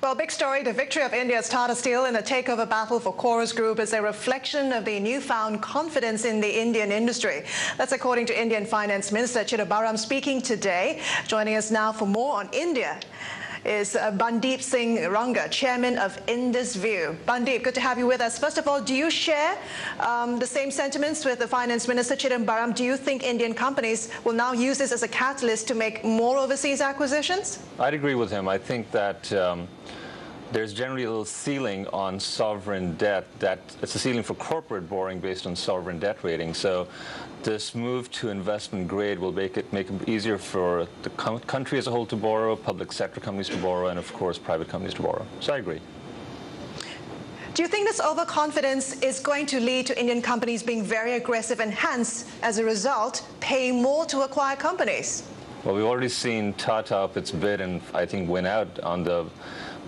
Well, big story. The victory of India's Tata Steel in the takeover battle for Chorus Group is a reflection of the newfound confidence in the Indian industry. That's according to Indian Finance Minister Chidambaram speaking today. Joining us now for more on India is Bundeep Singh Rangar, Chairman of IndusView. Bundeep, good to have you with us. First of all, do you share the same sentiments with the Finance Minister Chidambaram? Do you think Indian companies will now use this as a catalyst to make more overseas acquisitions? I'd agree with him. I think that there's generally a little ceiling on sovereign debt. That it's a ceiling for corporate borrowing based on sovereign debt rating. So this move to investment grade will make it easier for the country as a whole to borrow, public sector companies to borrow, and of course private companies to borrow. So I agree. Do you think this overconfidence is going to lead to Indian companies being very aggressive and hence, as a result, paying more to acquire companies? Well, we've already seen Tata up its bid and I think win out on the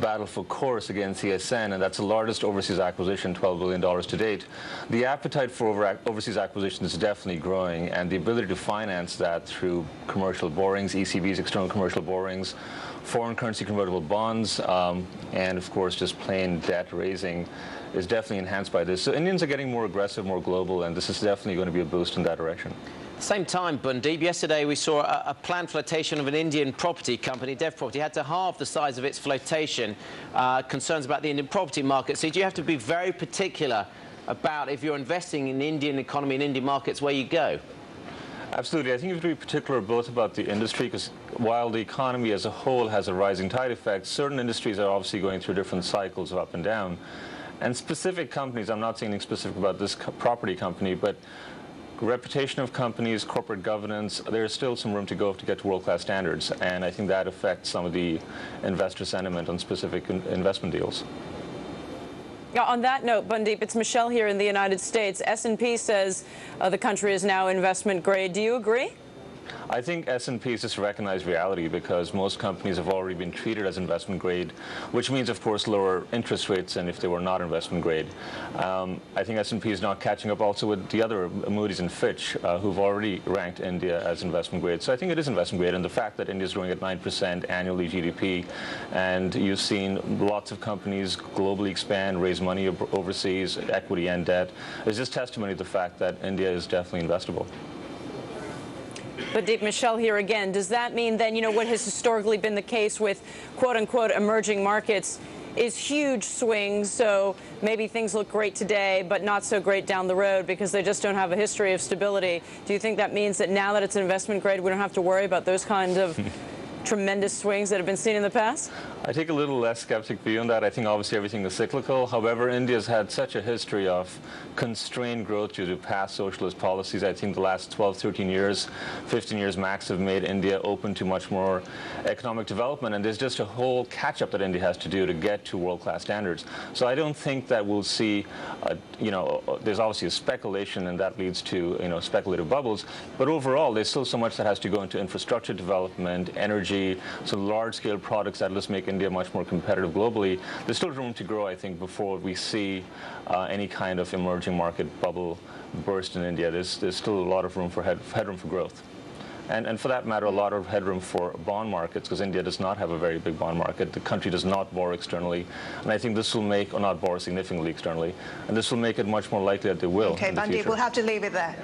battle for course against CSN, and that's the largest overseas acquisition, $12 billion to date. The appetite for overseas acquisitions is definitely growing, and the ability to finance that through commercial borrowings, ECB's external commercial borrowings, foreign currency convertible bonds, and of course just plain debt raising is definitely enhanced by this. So Indians are getting more aggressive, more global, and this is definitely going to be a boost in that direction. Same time, Bundeep, yesterday we saw a planned flotation of an Indian property company, Dev Property, had to halve the size of its flotation. Concerns about the Indian property market. So do you have to be very particular about, if you're investing in the Indian economy and Indian markets, where you go? Absolutely. I think you have to be particular both about the industry, because while the economy as a whole has a rising tide effect, certain industries are obviously going through different cycles of up and down. And specific companies, I'm not saying anything specific about this property company, but reputation of companies, corporate governance, there's still some room to go to get to world-class standards, and I think that affects some of the investor sentiment on specific investment deals. Yeah, on that note, Bundeep, it's Michelle here in the United States. S&P says the country is now investment grade. Do you agree? I think S&P has just recognized reality, because most companies have already been treated as investment grade, which means, of course, lower interest rates than if they were not investment grade. I think S&P is now catching up also with the other Moody's and Fitch, who've already ranked India as investment grade. So I think it is investment grade, and the fact that India is growing at 9% annually GDP, and you've seen lots of companies globally expand, raise money overseas, equity and debt, is just testimony to the fact that India is definitely investable. But Michelle here again, does that mean then, you know, what has historically been the case with quote-unquote emerging markets is huge swings, so maybe things look great today but not so great down the road because they just don't have a history of stability? Do you think that means that now that it's an investment grade, we don't have to worry about those kinds of tremendous swings that have been seen in the past? I take a little less skeptic view on that. I think obviously everything is cyclical. However, India's had such a history of constrained growth due to past socialist policies. I think the last 12, 13 years, 15 years max have made India open to much more economic development, and there's just a whole catch-up that India has to do to get to world-class standards. So I don't think that we'll see, there's obviously a speculation, and that leads to, speculative bubbles, but overall there's still so much that has to go into infrastructure development, energy, so large-scale products that just make India much more competitive globally. There's still room to grow, I think, before we see any kind of emerging market bubble burst in India. There's still a lot of room for headroom for growth. And for that matter, a lot of headroom for bond markets, because India does not have a very big bond market. The country does not borrow externally. And I think this will make, or not borrow significantly externally, and this will make it much more likely that they will. Okay, Bundeep, we'll have to leave it there.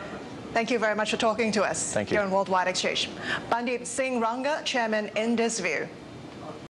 Thank you very much for talking to us. Thank you. Here on Worldwide Exchange. Bundeep Singh Rangar, Chairman, IndusView.